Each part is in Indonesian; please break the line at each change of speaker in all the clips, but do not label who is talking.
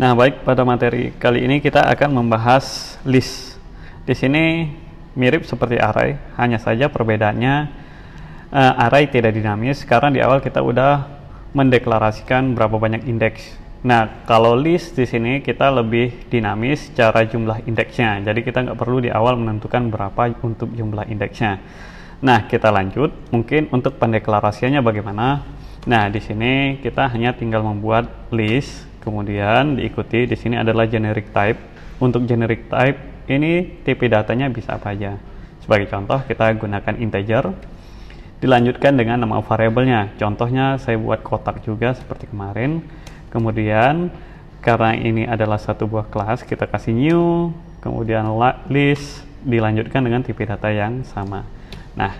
Nah, baik, pada materi kali ini kita akan membahas list. Di sini mirip seperti array, hanya saja perbedaannya array tidak dinamis karena di awal kita udah mendeklarasikan berapa banyak indeks. Nah, kalau list di sini kita lebih dinamis secara jumlah indeksnya. Jadi kita nggak perlu di awal menentukan berapa untuk jumlah indeksnya. Nah, kita lanjut. Mungkin untuk pendeklarasiannya bagaimana? Nah, di sini kita hanya tinggal membuat list, kemudian diikuti di sini adalah generic type. Untuk generic type ini tipe datanya bisa apa aja. Sebagai contoh kita gunakan integer, dilanjutkan dengan nama variabelnya. Contohnya saya buat kotak juga seperti kemarin. Kemudian karena ini adalah satu buah kelas, kita kasih new, kemudian list, dilanjutkan dengan tipe data yang sama. Nah,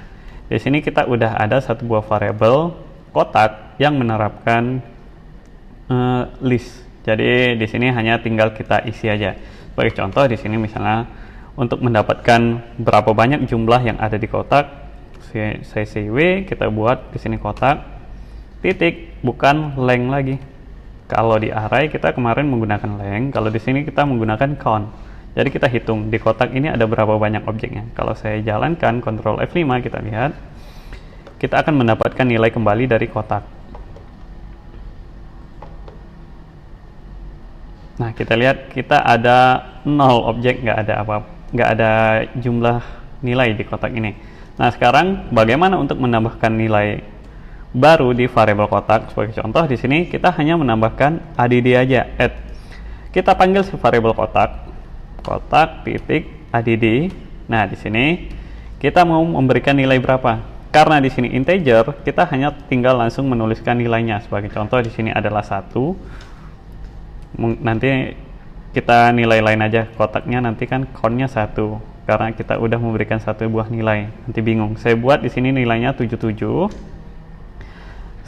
di sini kita udah ada satu buah variabel kotak yang menerapkan list. Jadi di sini hanya tinggal kita isi aja. Sebagai contoh di sini misalnya untuk mendapatkan berapa banyak jumlah yang ada di kotak, saya cw, kita buat di sini kotak titik, bukan length lagi. Kalau di array kita kemarin menggunakan length, kalau di sini kita menggunakan count. Jadi kita hitung di kotak ini ada berapa banyak objeknya. Kalau saya jalankan Ctrl F5, kita lihat kita akan mendapatkan nilai kembali dari kotak. Nah, kita lihat kita ada 0 objek, nggak ada jumlah nilai di kotak ini. Nah, sekarang bagaimana untuk menambahkan nilai baru di variabel kotak? Sebagai contoh di sini kita hanya menambahkan add aja, add. Kita panggil si variabel kotak titik add. Nah, di sini kita mau memberikan nilai berapa? Karena di sini integer, kita hanya tinggal langsung menuliskan nilainya. Sebagai contoh di sini adalah 1. Nanti kita nilai lain aja, kotaknya nanti kan countnya 1 karena kita udah memberikan satu buah nilai. Nanti bingung. Saya buat di sini nilainya 77.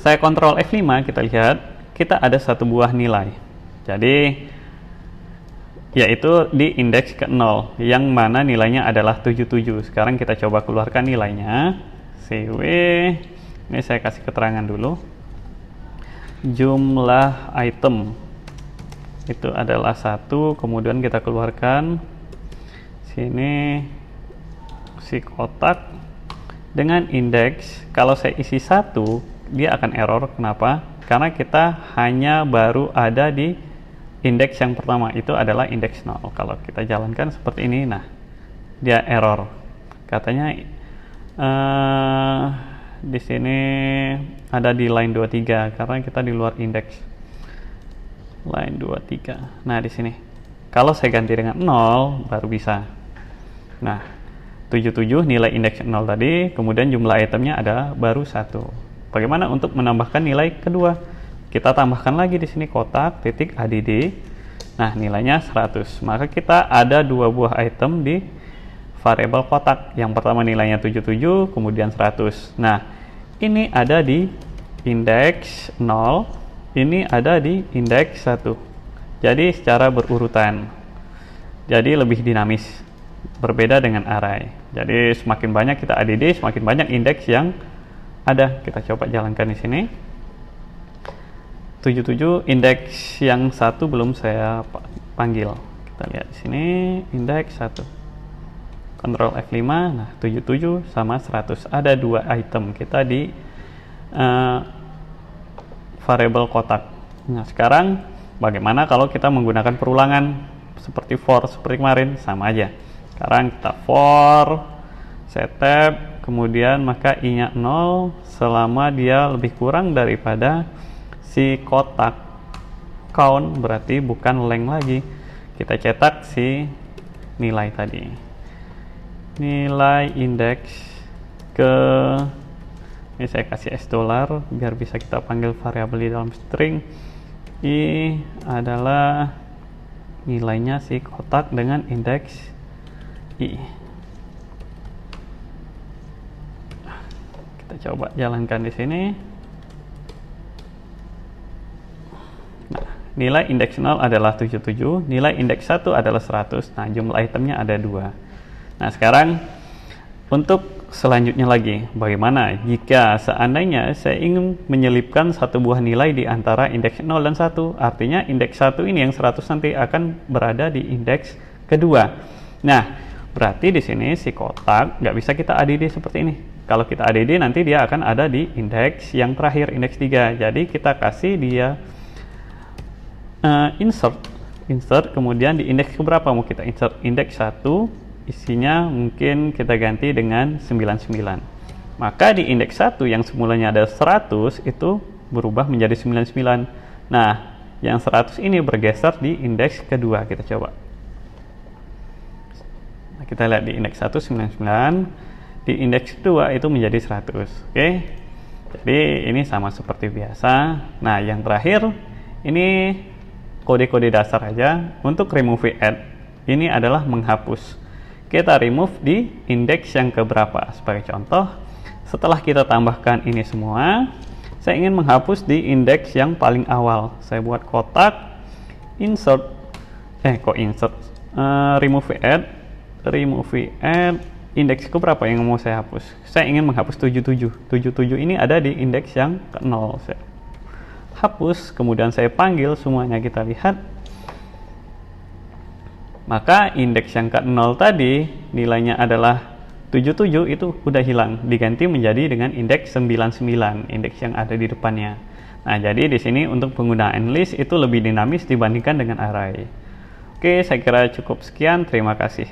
Saya Ctrl F5, kita lihat kita ada satu buah nilai. Jadi yaitu di indeks ke 0 yang mana nilainya adalah 77. Sekarang kita coba keluarkan nilainya. CW, ini saya kasih keterangan dulu. Jumlah item itu adalah 1, kemudian kita keluarkan sini si kotak dengan indeks. Kalau saya isi 1, dia akan error. Kenapa? Karena kita hanya baru ada di indeks yang pertama, itu adalah indeks 0. Kalau kita jalankan seperti ini, nah dia error. Katanya di sini ada di line 23 karena kita di luar indeks. Line 23. Nah, di sini kalau saya ganti dengan 0 baru bisa. Nah, 77 nilai indeks 0 tadi, kemudian jumlah itemnya ada baru 1. Bagaimana untuk menambahkan nilai kedua? Kita tambahkan lagi di sini kotak titik add. Nah, nilainya 100. Maka kita ada dua buah item di variabel kotak. Yang pertama nilainya 77, kemudian 100. Nah, ini ada di indeks 0, ini ada di indeks 1. Jadi secara berurutan. Jadi lebih dinamis. Berbeda dengan array. Jadi semakin banyak kita add, semakin banyak indeks yang ada. Kita coba jalankan di sini. 77 indeks yang 1 belum saya panggil. Kita lihat di sini indeks 1. Ctrl F5, nah 77 sama 100. Ada dua item kita di variabel kotak. Nah, sekarang bagaimana kalau kita menggunakan perulangan seperti for, seperti kemarin? Sama aja. Sekarang kita for, set tab, kemudian maka i-nya 0 selama dia lebih kurang daripada si kotak count, berarti bukan length lagi. Kita cetak si nilai tadi. Nilai indeks ke, ini saya kasih $, biar bisa kita panggil variabel di dalam string. I adalah nilainya si kotak dengan indeks i. Kita coba jalankan di sini. Nah, nilai indeks 0 adalah 77, nilai indeks 1 adalah 100. Nah, jumlah itemnya ada 2. Nah, sekarang untuk selanjutnya lagi, bagaimana jika seandainya saya ingin menyelipkan satu buah nilai di antara indeks 0 dan 1, artinya indeks 1 ini yang 100 nanti akan berada di indeks kedua. Nah, berarti di sini si kotak nggak bisa kita ADD seperti ini. Kalau kita ADD nanti dia akan ada di indeks yang terakhir, indeks 3. Jadi kita kasih dia insert, kemudian di indeks keberapa mau kita insert? Indeks 1, isinya mungkin kita ganti dengan 99. Maka di indeks 1 yang semulanya ada 100 itu berubah menjadi 99. Nah, yang 100 ini bergeser di indeks kedua. Kita coba. Nah, kita lihat di indeks 1 99, di indeks kedua itu menjadi 100. Oke. Jadi ini sama seperti biasa. Nah, yang terakhir ini kode-kode dasar aja. Untuk remove add ini adalah menghapus. Kita remove di indeks yang keberapa. Sebagai contoh, setelah kita tambahkan ini semua, saya ingin menghapus di indeks yang paling awal. Saya buat kotak remove add indeks keberapa yang mau saya hapus. Saya ingin menghapus 77. 77 ini ada di indeks yang ke-0. Saya hapus, kemudian saya panggil semuanya, kita lihat. Maka indeks yang ke-0 tadi nilainya adalah 77, itu udah hilang, diganti menjadi dengan indeks 99, indeks yang ada di depannya. Nah, jadi di sini untuk penggunaan list itu lebih dinamis dibandingkan dengan array. Oke, saya kira cukup sekian. Terima kasih.